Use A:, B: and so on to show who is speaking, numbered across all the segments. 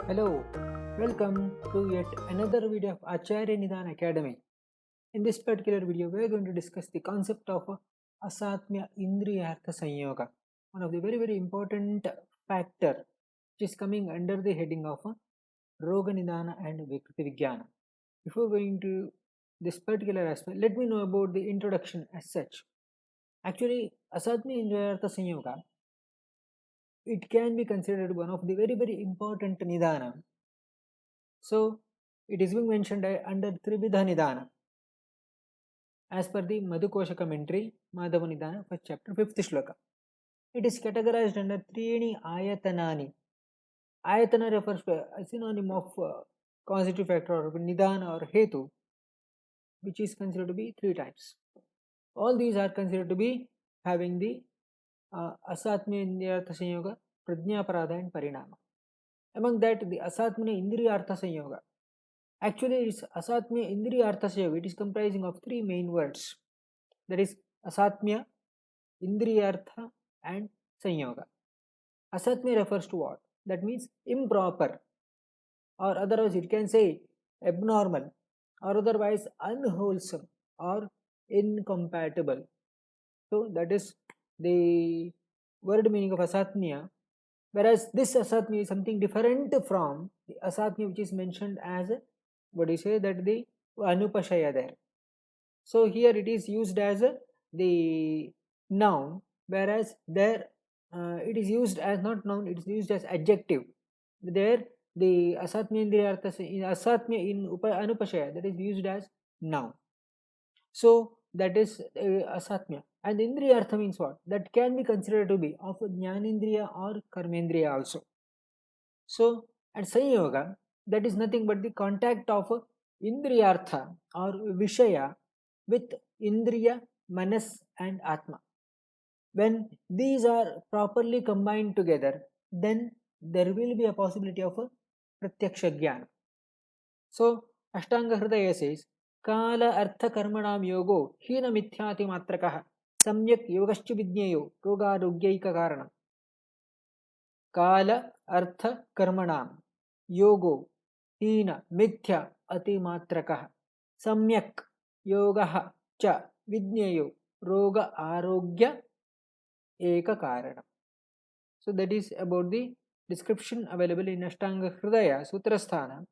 A: Hello, welcome to yet another video of Acharya Nidana Academy. In this particular video, we are going to discuss the concept of Asatmyendriyartha Samyoga, one of the very important factor which is coming under the heading of Roga Nidana and Vikriti Vijnana. Before going to this particular aspect, let me know about the introduction as such. Actually, Asatmyendriyartha Samyoga, it can be considered one of the very important Nidana. So, it is being mentioned under Trividha Nidana as per the Madhukosha commentary, Madhava Nidana, first chapter, 5th shloka. It is categorized under Triyani Ayatanani. Ayatana refers to a synonym of constitutive factor or Nidana or Hetu, which is considered to be 3 types. All these are considered to be having the Asatmyendriyartha Samyoga, Prajna Parada and Parinama. Among that, the Asatmyendriyartha Samyoga. Actually, it's Asatmyendriyartha Samyoga. It is comprising of 3 main words. That is Asatmya, Indriyartha and Samyoga. Asatmya refers to what? That means improper, or otherwise it can say abnormal, or otherwise unwholesome or incompatible. So that is the word meaning of Asatmya. Whereas this Asatmya is something different from the Asatmya which is mentioned as, what do you say, that the Anupashaya there. So here it is used as the noun, whereas there it is used as not noun, it is used as adjective. There the Asatmyendriyartha Asatmya in Anupashaya, that is used as noun. So that is Asatmya. And Indriyartha means what? That can be considered to be of Jnanendriya or Karmendriya also. So and Samyoga, that is nothing but the contact of Indriyartha or Vishaya with Indriya, Manas and Atma. When these are properly combined together, then there will be a possibility of a Pratyaksha Jnana. So Ashtanga Hridaya says, Kala Artha Karmanam Yogo Hina Mithyati Matrakaha Samyak Yogascha Vidnyeyo Roga Rogyaika Karanam. Kala Artha Karmanam Yogo Hina Mithya Ati Matrakaha Samyak Yogaha Cha Vidnyeyo Roga Arogya Eka Karanam. So that is about the description available in Ashtanga Hridaya Sutrasthana,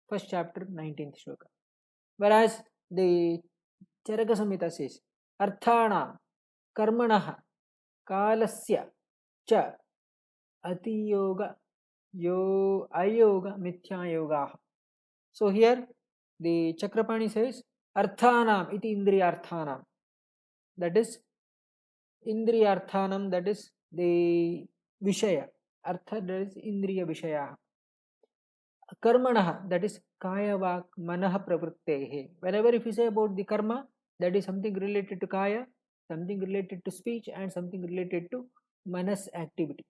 A: first chapter, 19th shloka. Whereas the Charaka Samhita says, Arthana Karmanaha Kalasya Cha Atiyoga Ayoga Mithya Yoga. So here the Chakrapani says, Arthanam iti Indriyarthanam. That is Indriyarthanam, that is the Vishaya. Artha, that is Indriya Vishaya. Karmanaha, that is Kaya Vak Manaha Pravrittehe. Whenever if you say about the karma, that is something related to Kaya, something related to speech, and something related to Manas activity.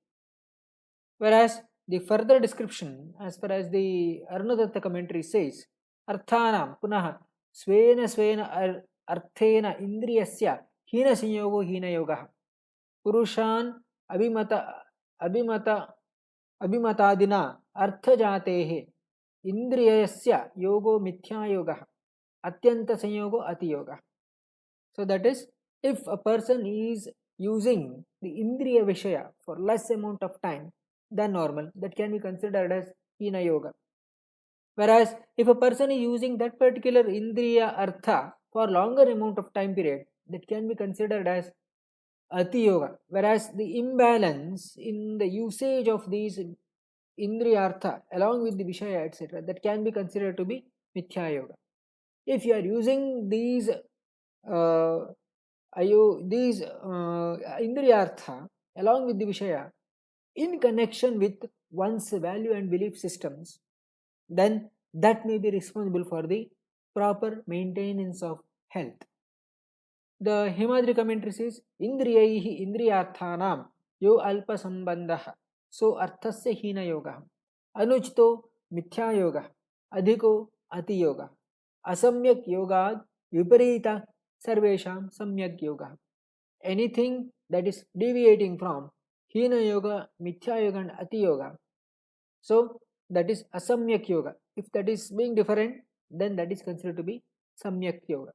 A: Whereas the further description, as far as the Arunadatta commentary says, Arthanam Punaha Svena Arthena Indriyasya Hina Sanyogo Hina Yoga Purushan Abhimatadina Artha Jatehe Indriyasya Yogo Mithya Yoga Atyanta Sanyogo Ati Yoga. So that is, if a person is using the Indriya Vishaya for less amount of time than normal, that can be considered as Hina Yoga. Whereas if a person is using that particular Indriya Artha for longer amount of time period, that can be considered as Ati Yoga. Whereas the imbalance in the usage of these Indriya Artha along with the Vishaya etc., that can be considered to be Mithya Yoga. If you are using these Indriyartha along with the Vishaya in connection with one's value and belief systems, then that may be responsible for the proper maintenance of health. The Himadri commentary says, Indriyaihi Indriyarthanam Yo Alpa Sambandaha So Arthasya Hina Yoga Anuchito Mithya Yoga Adhiko Ati Yoga Asamyak Yogad Viparita Sarvesham Samyak Yoga. Anything that is deviating from Hina Yoga, Mithya Yoga and Ati Yoga, so that is asamyak yoga. If that is being different, then that is considered to be samyak yoga.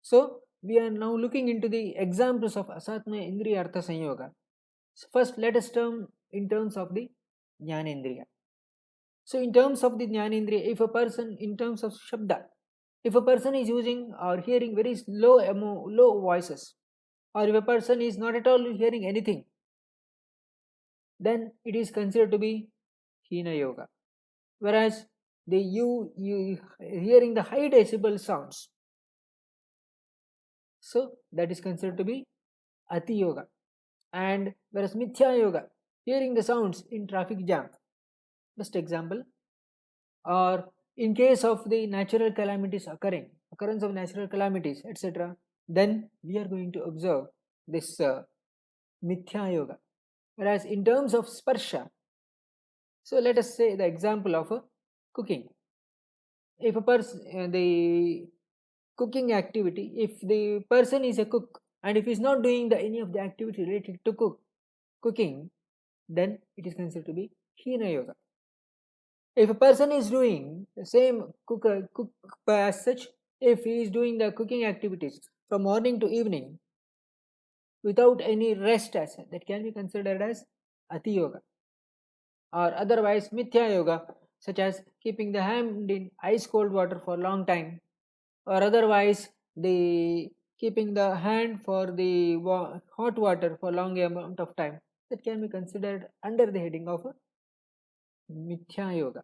A: So we are now looking into the examples of Asatmyendriyartha Samyoga. So first let us term in terms of the Jnanendriya. So in terms of the Jnanendriya, if a person, in terms of Shabda, if a person is using or hearing very low voices, or if a person is not at all hearing anything, then it is considered to be Hina Yoga. Whereas you hearing the high decibel sounds, so that is considered to be Ati Yoga. And whereas Mithya Yoga, hearing the sounds in traffic jam, best example. Or in case of the natural calamities occurrence of natural calamities, etc., then we are going to observe this Mithya Yoga. Whereas in terms of Sparsha, so let us say the example of cooking. If a person, the cooking activity, if the person is a cook and if he is not doing any of the activity related to cooking, then it is considered to be Hina Yoga. If a person is doing the same cook as such, if he is doing the cooking activities from morning to evening without any rest as such, that can be considered as Ati Yoga. Or otherwise Mithya Yoga, such as keeping the hand in ice cold water for a long time, or otherwise the keeping the hand for the hot water for long amount of time, that can be considered under the heading of Mithya Yoga.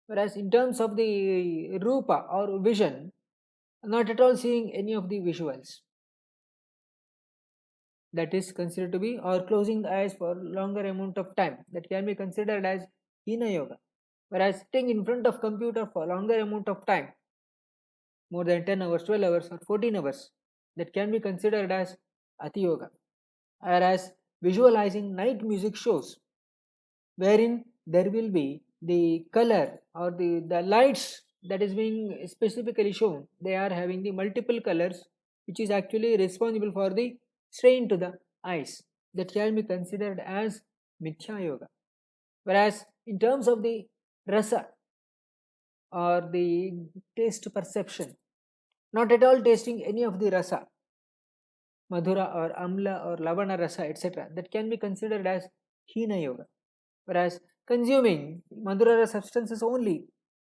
A: Whereas in terms of the rupa or vision, not at all seeing any of the visuals, that is considered to be, or closing the eyes for longer amount of time, that can be considered as Hina Yoga. Whereas sitting in front of computer for longer amount of time, more than 10 hours, 12 hours or 14 hours, that can be considered as Ati Yoga. Whereas visualizing night music shows, wherein there will be the color or the lights that is being specifically shown, they are having the multiple colors, which is actually responsible for the strain to the eyes, that can be considered as Mithya Yoga. Whereas in terms of the rasa or the taste perception, not at all tasting any of the rasa, madhura or amla or lavana rasa, etc., that can be considered as Hina Yoga. Whereas consuming madhura rasa substances only,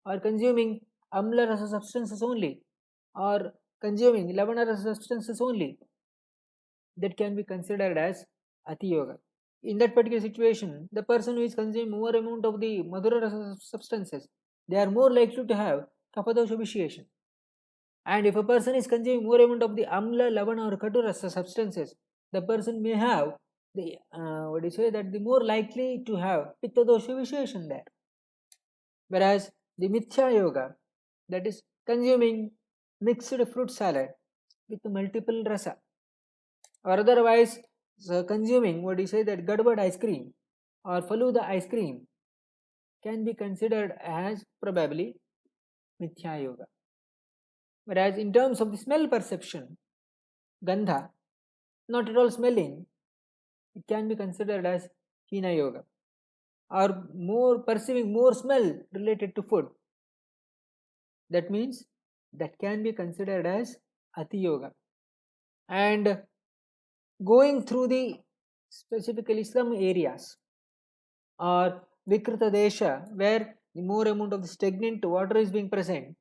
A: or consuming amla rasa substances only, or consuming lavana rasa substances only, that can be considered as Ati Yoga. In that particular situation, the person who is consuming more amount of the madhura rasa substances, they are more likely to have kapadosha vitiation. And if a person is consuming more amount of the amla, lavana or katu rasa substances, the person may have the that the more likely to have pitta dosha vitiation there. Whereas the Mithya Yoga, that is consuming mixed fruit salad with multiple rasa, or otherwise consuming that gadbad ice cream or faluda ice cream, can be considered as probably Mithya Yoga. Whereas in terms of the smell perception, gandha, not at all smelling, it can be considered as Hina Yoga. Or more perceiving more smell related to food, that means that can be considered as Ati Yoga. And going through the specifically slum areas or Vikrita Desha, where the more amount of the stagnant water is being present,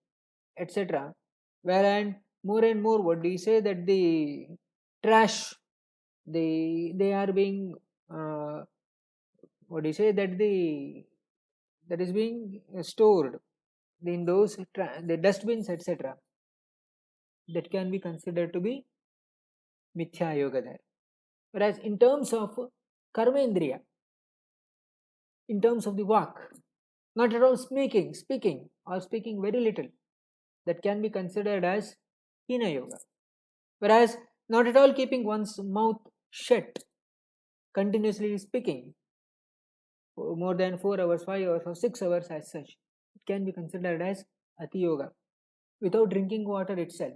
A: etc., wherein more and more that the trash, they are being that is being stored in those the dustbins, etc., that can be considered to be Mithya Yoga there. Whereas in terms of Karmendriya, in terms of the vak, not at all speaking or speaking very little, that can be considered as Hina Yoga. Whereas not at all keeping one's mouth shut, continuously speaking for more than 4 hours, 5 hours or 6 hours as such, it can be considered as Ati Yoga, without drinking water itself.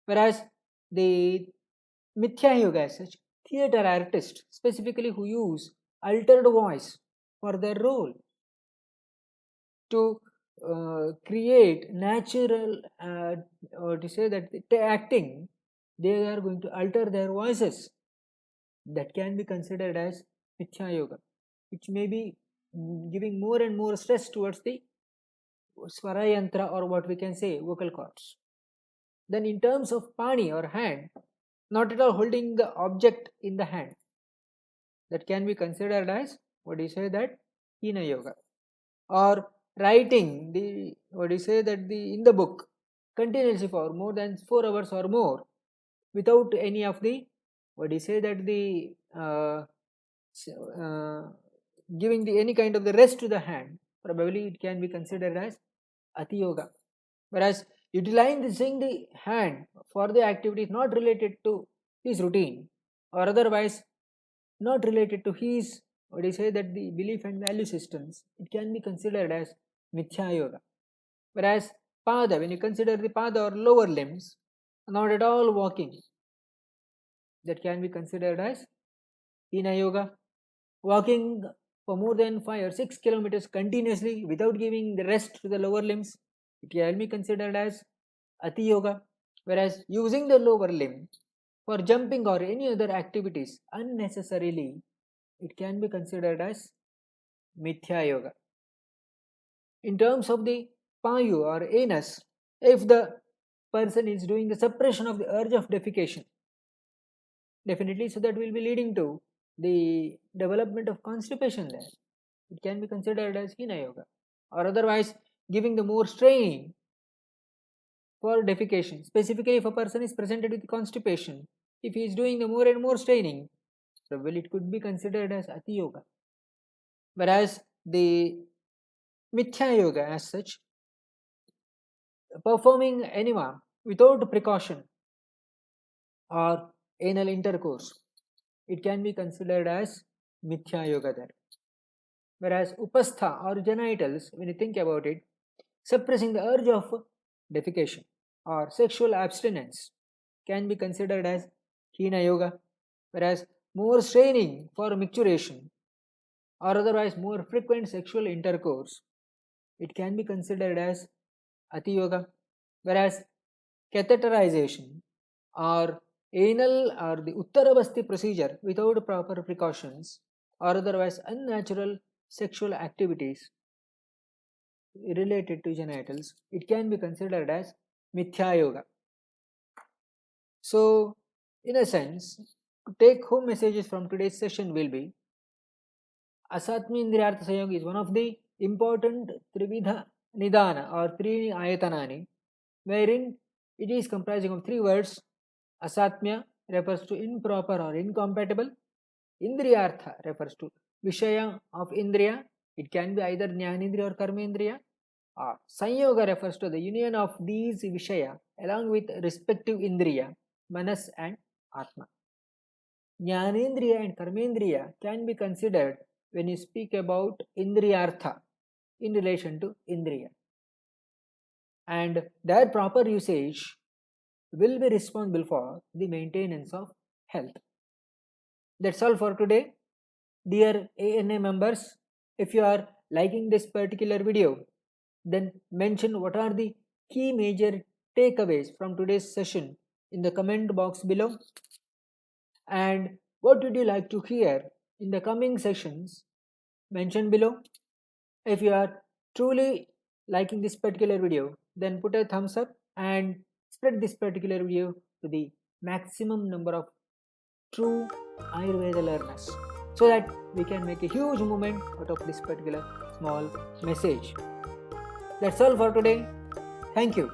A: Whereas the Mithya Yoga as such, theatre artists specifically who use altered voice for their role, to create natural, or to say that acting, they are going to alter their voices. That can be considered as Mithya Yoga, which may be giving more and more stress towards the Swara Yantra, or what we can say vocal cords. Then in terms of pani or hand, not at all holding the object in the hand, that can be considered as, what do you say, that Hina Yoga. Or writing the, what do you say, that the in the book continuously for more than 4 hours or more without any of the, what do you say, that the giving the any kind of the rest to the hand, probably it can be considered as Ati Yoga. Whereas utilizing the hand for the activities not related to his routine, or otherwise not related to his, what do you say, that the belief and value systems, it can be considered as Mithya Yoga. Whereas Pada, when you consider the Pada or lower limbs, not at all walking, that can be considered as Hina Yoga. Walking for more than 5 or 6 kilometers continuously without giving the rest to the lower limbs, it can be considered as Ati Yoga. Whereas using the lower limb for jumping or any other activities unnecessarily, it can be considered as Mithya Yoga. In terms of the Payu or anus, if the person is doing the suppression of the urge of defecation, definitely, so that will be leading to the development of constipation there. It can be considered as Hina Yoga. Or otherwise, giving the more strain for defecation. Specifically, if a person is presented with constipation, if he is doing the more and more straining, so well, it could be considered as Ati Yoga. Whereas the Mithya Yoga as such, performing enema without precaution or anal intercourse, it can be considered as Mithya Yoga there. Whereas Upastha or genitals, when you think about it, suppressing the urge of defecation or sexual abstinence can be considered as Hina Yoga. Whereas more straining for micturition or otherwise more frequent sexual intercourse, it can be considered as Ati Yoga. Whereas catheterization or anal or the Uttarabasti procedure without proper precautions or otherwise unnatural sexual activities related to genitals, it can be considered as Mithya Yoga. So, in a sense, take home messages from today's session will be Asatmyendriyartha Samyoga is one of the important Trividha Nidana or three Ayatanani, wherein it is comprising of 3 words. Asatmya refers to improper or incompatible. Indriyartha refers to Vishaya of Indriya. It can be either Jnanendriya or Karmendriya. Or Samyoga refers to the union of these Vishaya along with respective Indriya, Manas and Atma. Jnanendriya and Karmendriya can be considered when you speak about Indriyartha in relation to Indriya. And their proper usage will be responsible for the maintenance of health. That's all for today. Dear ANA members, if you are liking this particular video, then mention what are the key major takeaways from today's session in the comment box below. And what would you like to hear in the coming sessions? Mention below. If you are truly liking this particular video, then put a thumbs up and spread this particular video to the maximum number of true Ayurveda learners, so that we can make a huge movement out of this particular small message. That's all for today. Thank you.